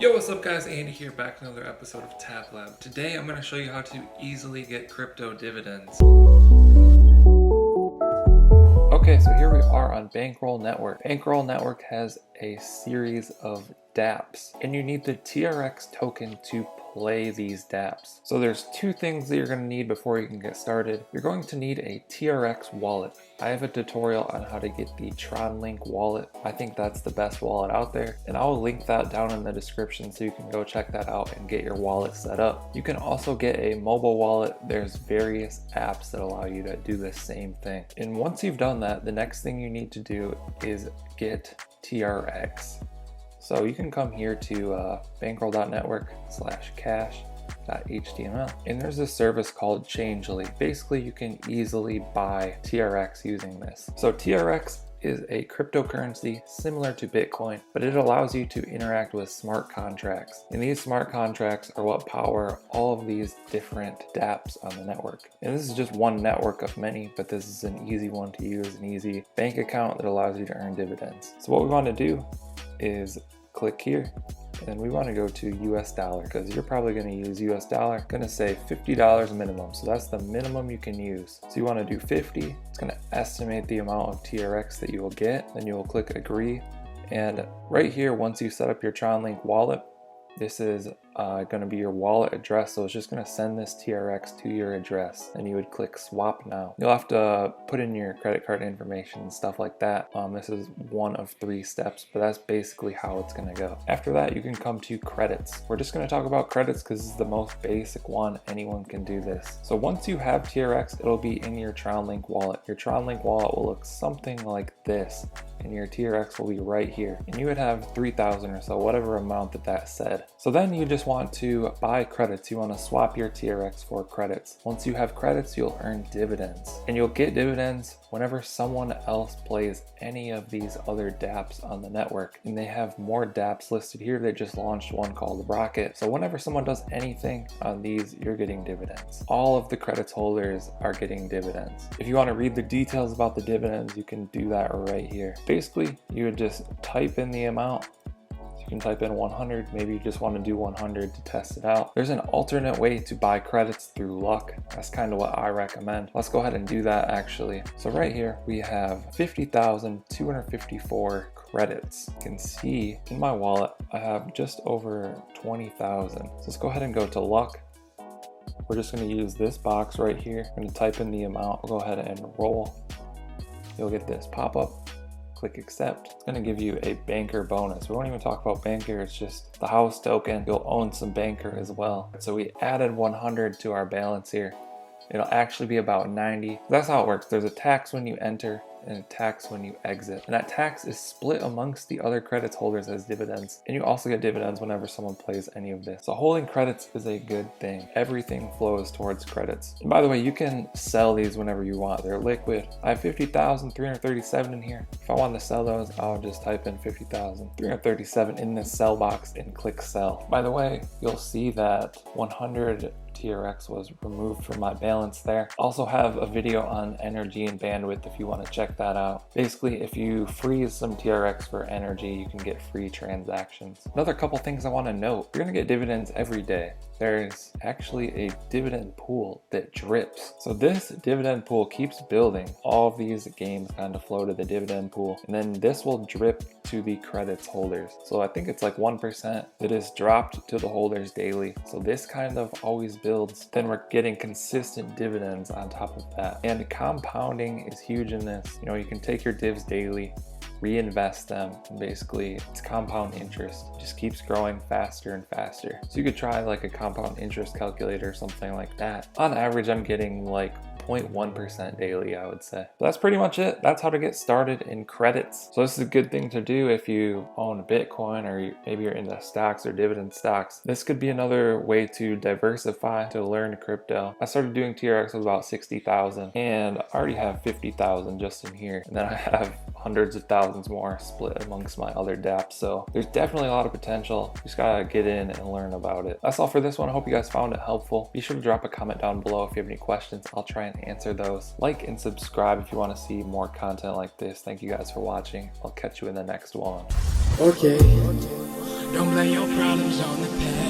Yo, what's up guys? Andy here, back with another episode of Tap Lab. Today I'm going to show you how to easily get crypto dividends. Okay, so here we are on Bankroll Network. Bankroll Network has a series of dApps, and you need the TRX token to play these dApps. So there's two things that you're going to need before you can get started. You're going to need a TRX wallet. I have a tutorial on how to get the TronLink wallet. I think that's the best wallet out there, and I'll link that down in the description so you can go check that out and get your wallet set up. You can also get a mobile wallet. There's various apps that allow you to do the same thing. And once you've done that, the next thing you need to do is get TRX. So you can come here to bankroll.network/cash.html, and there's a service called Changely. Basically, you can easily buy TRX using this. So TRX is a cryptocurrency similar to Bitcoin, but it allows you to interact with smart contracts. And these smart contracts are what power all of these different dApps on the network. And this is just one network of many, but this is an easy one to use, an easy bank account that allows you to earn dividends. So what we want to do is click here, and we want to go to US dollar because you're probably going to use US dollar. Going to say $50 minimum, so that's the minimum you can use. So you want to do 50. It's going to estimate the amount of TRX that you will get. Then you will click agree, and right here, once you set up your TronLink wallet, this is going to be your wallet address, so it's just going to send this TRX to your address, and you would click swap now. You'll have to put in your credit card information and stuff like that. This is one of 3 steps, but that's basically how it's going to go. After that, you can come to credits. We're just going to talk about credits because this is the most basic one. Anyone can do this. So once you have TRX, it'll be in your TronLink wallet. Your TronLink wallet will look something like this, and your TRX will be right here, and you would have 3,000 or so, whatever amount that said. So then you just want to buy credits. You want to swap your TRX for credits. Once you have credits, you'll earn dividends, and you'll get dividends whenever someone else plays any of these other dApps on the network. And they have more dApps listed here. They just launched one called Rocket. So whenever someone does anything on these, you're getting dividends. All of the credits holders are getting dividends. If you want to read the details about the dividends, you can do that right here. Basically, you would just type in the amount. You can type in 100, maybe you just want to do 100 to test it out. There's an alternate way to buy credits through luck. That's kind of what I recommend. Let's go ahead and do that actually. So right here we have 50,254 credits. You can see in my wallet I have just over 20,000. So let's go ahead and go to luck. We're just going to use this box right here. I'm going to type in the amount. We'll go ahead and roll. You'll get this pop-up. Click accept. It's going to give you a banker bonus. We won't even talk about banker, it's just the house token. You'll own some banker as well. So we added 100 to our balance here. It'll actually be about 90. That's how it works. There's a tax when you enter and a tax when you exit. And that tax is split amongst the other credits holders as dividends. And you also get dividends whenever someone plays any of this. So holding credits is a good thing. Everything flows towards credits. And by the way, you can sell these whenever you want. They're liquid. I have 50,337 in here. If I want to sell those, I'll just type in 50,337 in this sell box and click sell. By the way, you'll see that 100 TRX was removed from my balance there. Also have a video on energy and bandwidth if you want to check that out. Basically, if you freeze some TRX for energy, you can get free transactions. Another couple things I want to note. You're going to get dividends every day. There's actually a dividend pool that drips. So this dividend pool keeps building. All of these games kind of flow to the dividend pool, and then this will drip to the credits holders. So I think it's like 1% that is dropped to the holders daily. So this kind of always builds. Then we're getting consistent dividends on top of that. And compounding is huge in this. You know, you can take your divs daily, reinvest them, and basically it's compound interest. It just keeps growing faster and faster. So you could try like a compound interest calculator or something like that. On average, I'm getting like 0.1% daily, I would say. But that's pretty much it. That's how to get started in credits. So this is a good thing to do if you own Bitcoin, or maybe you're into stocks or dividend stocks. This could be another way to diversify, to learn crypto. I started doing TRX with about 60,000, and I already have 50,000 just in here. And then I have hundreds of thousands more split amongst my other dApps. So there's definitely a lot of potential. You just gotta get in and learn about it. That's all for this one. I hope you guys found it helpful. Be sure to drop a comment down below if you have any questions. I'll try and answer those. Like and subscribe if you want to see more content like this. Thank you guys for watching. I'll catch you in the next one. Okay. Don't blame your problems on the past.